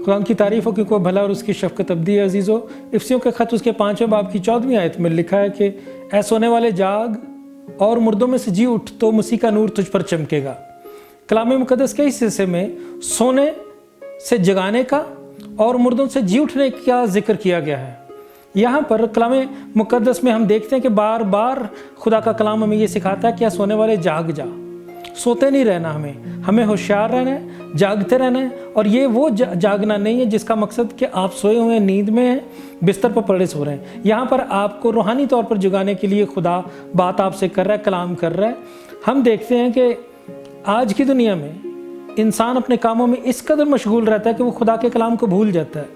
खुदा की तारीफ़ हो क्योंकि वो भला और उसकी शफ़क़त अबदी है। अजीज़ों, इफ्सियों के ख़त उसके 5वें बाब की 14वीं आयत में लिखा है कि ऐ सोने वाले जाग और मुर्दों में से जी उठ, तो मसीह का नूर तुझ पर चमकेगा। कलाम मुक़द्दस के इस हिस्से में सोने से जगाने का और मुर्दों से जी उठने का जिक्र किया गया है। यहाँ पर कलाम मुक़द्दस में हम देखते हैं कि बार बार खुदा का कलाम हमें ये सिखाता है कि सोने वाले जाग जा, सोते नहीं रहना, हमें होशियार रहना है, जागते रहना है। और ये वो जागना नहीं है जिसका मकसद कि आप सोए हुए हैं, नींद में हैं, बिस्तर पर पड़े सो रहे हैं। यहाँ पर आपको रूहानी तौर पर जगाने के लिए खुदा बात आपसे कर रहा है, कलाम कर रहा है। हम देखते हैं कि आज की दुनिया में इंसान अपने कामों में इस कदर मशगूल रहता है कि वो खुदा के कलाम को भूल जाता है।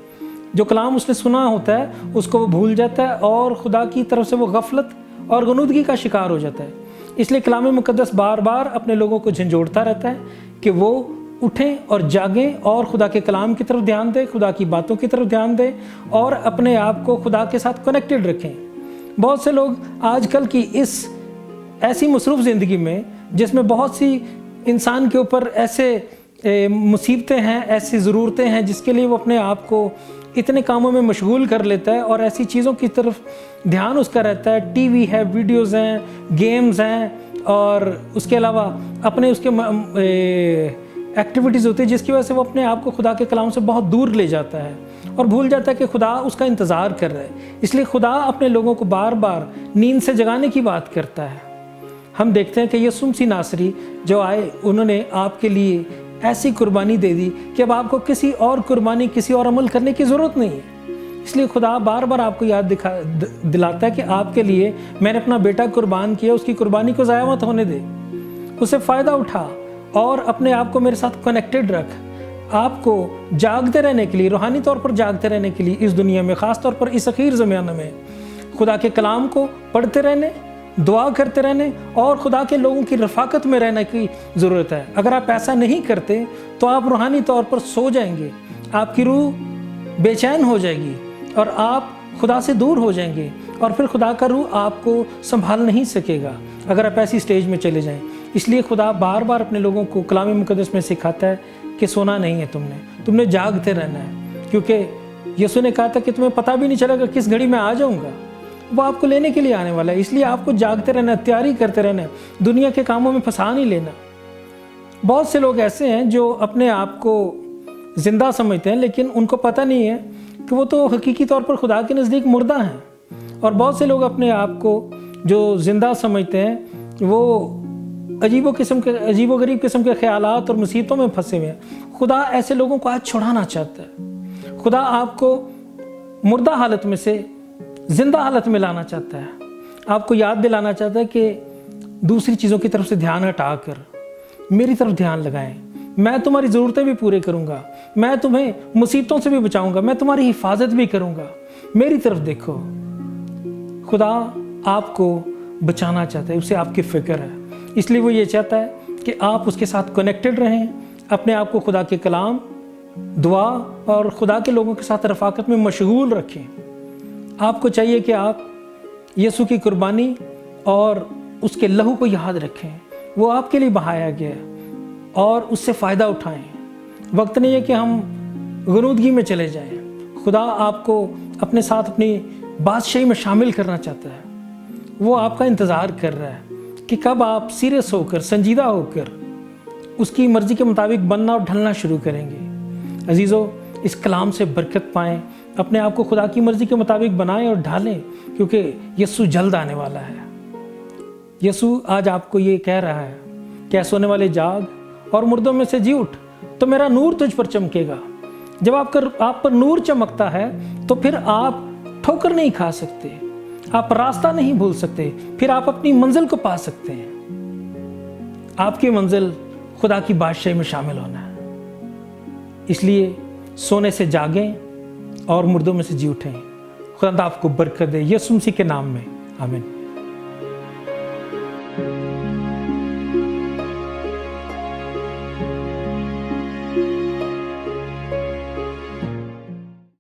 जो कलाम उसने सुना होता है उसको वो भूल जाता है और खुदा की तरफ से वो गफलत और गनूदगी का शिकार हो जाता है। इसलिए कलाम मुक़द्दस बार बार अपने लोगों को झंझोड़ता रहता है कि वो उठें और जागें और खुदा के कलाम की तरफ ध्यान दें, खुदा की बातों की तरफ ध्यान दें और अपने आप को खुदा के साथ कनेक्टेड रखें। बहुत से लोग आजकल की इस ऐसी मसरूफ़ ज़िंदगी में, जिसमें बहुत सी इंसान के ऊपर ऐसे मुसीबतें हैं, ऐसी ज़रूरतें हैं जिसके लिए वो अपने आप को इतने कामों में मशगूल कर लेता है और ऐसी चीज़ों की तरफ ध्यान उसका रहता है। टीवी है, वीडियोज़ हैं, गेम्स हैं और उसके अलावा अपने उसके एक्टिविटीज़ होती है जिसकी वजह से वो अपने आप को खुदा के कलाम से बहुत दूर ले जाता है और भूल जाता है कि खुदा उसका इंतज़ार कर रहा है। इसलिए खुदा अपने लोगों को बार बार नींद से जगाने की बात करता है। हम देखते हैं कि यीशु मसीह नासरी जो आए, उन्होंने आपके लिए ऐसी कुर्बानी दे दी कि अब आपको किसी और कुर्बानी, किसी और अमल करने की ज़रूरत नहीं है। इसलिए खुदा बार बार आपको याद दिलाता है कि आपके लिए मैंने अपना बेटा कुर्बान किया, उसकी कुर्बानी को ज़ाया मत होने दे, उससे फ़ायदा उठा और अपने आप को मेरे साथ कनेक्टेड रख। आपको जागते रहने के लिए, रूहानी तौर पर जागते रहने के लिए इस दुनिया में, ख़ास तौर पर इस अखीर ज़माने में खुदा के कलाम को पढ़ते रहने, दुआ करते रहने और खुदा के लोगों की रफ़ाकत में रहने की ज़रूरत है। अगर आप ऐसा नहीं करते तो आप रूहानी तौर पर सो जाएंगे, आपकी रूह बेचैन हो जाएगी और आप खुदा से दूर हो जाएंगे और फिर खुदा का रूह आपको संभाल नहीं सकेगा अगर आप ऐसी स्टेज में चले जाएं। इसलिए खुदा बार बार अपने लोगों को कलाम मुक़द्दस में सिखाता है कि सोना नहीं है, तुमने जागते रहना है, क्योंकि यीशु ने कहा था कि तुम्हें पता भी नहीं चलेगा किस घड़ी में आ जाऊँगा। वो आपको लेने के लिए आने वाला है। इसलिए आपको जागते रहना, तैयारी करते रहना, दुनिया के कामों में फंसा नहीं लेना। बहुत से लोग ऐसे हैं जो अपने आप को ज़िंदा समझते हैं, लेकिन उनको पता नहीं है कि वो तो हकीकी तौर पर खुदा के नज़दीक मुर्दा हैं। और बहुत से लोग अपने आप को जो ज़िंदा समझते हैं वो अजीबो गरीब किस्म के ख्यालात और मुसीबतों में फंसे हुए हैं। खुदा ऐसे लोगों को आज छुड़ाना चाहता है। खुदा आपको मुर्दा हालत में से जिंदा हालत में लाना चाहता है। आपको याद दिलाना चाहता है कि दूसरी चीज़ों की तरफ से ध्यान हटाकर मेरी तरफ ध्यान लगाएं। मैं तुम्हारी ज़रूरतें भी पूरे करूंगा, मैं तुम्हें मुसीबतों से भी बचाऊंगा, मैं तुम्हारी हिफाजत भी करूंगा। मेरी तरफ देखो। खुदा आपको बचाना चाहता है, उसे आपकी फ़िक्र है। इसलिए वो ये चाहता है कि आप उसके साथ कनेक्टेड रहें, अपने आप को खुदा के कलाम, दुआ और खुदा के लोगों के साथ रफ़ाकत में मशगूल रखें। आपको चाहिए कि आप यीशु की कुर्बानी और उसके लहू को याद रखें। वो आपके लिए बहाया गया है और उससे फ़ायदा उठाएं। वक्त नहीं है कि हम गनूदगी में चले जाएं। खुदा आपको अपने साथ अपनी बादशाही में शामिल करना चाहता है। वो आपका इंतज़ार कर रहा है कि कब आप सीरियस होकर, संजीदा होकर उसकी मर्ज़ी के मुताबिक बनना और ढलना शुरू करेंगे। अजीज़ों, इस कलाम से बरकत पाएँ, अपने आप को खुदा की मर्ज़ी के मुताबिक बनाएं और ढालें, क्योंकि यीशु जल्द आने वाला है। यीशु आज आपको ये कह रहा है कि सोने वाले जाग और मुर्दों में से जी उठ, तो मेरा नूर तुझ पर चमकेगा। जब आप पर नूर चमकता है तो फिर आप ठोकर नहीं खा सकते, आप रास्ता नहीं भूल सकते, फिर आप अपनी मंजिल को पा सकते हैं। आपकी मंजिल खुदा की बादशाही में शामिल होना है। इसलिए सोने से जागें और मुर्दों में से जी उठें। खुदा आपको बरकत दे, यीशु मसीह के नाम में, आमीन।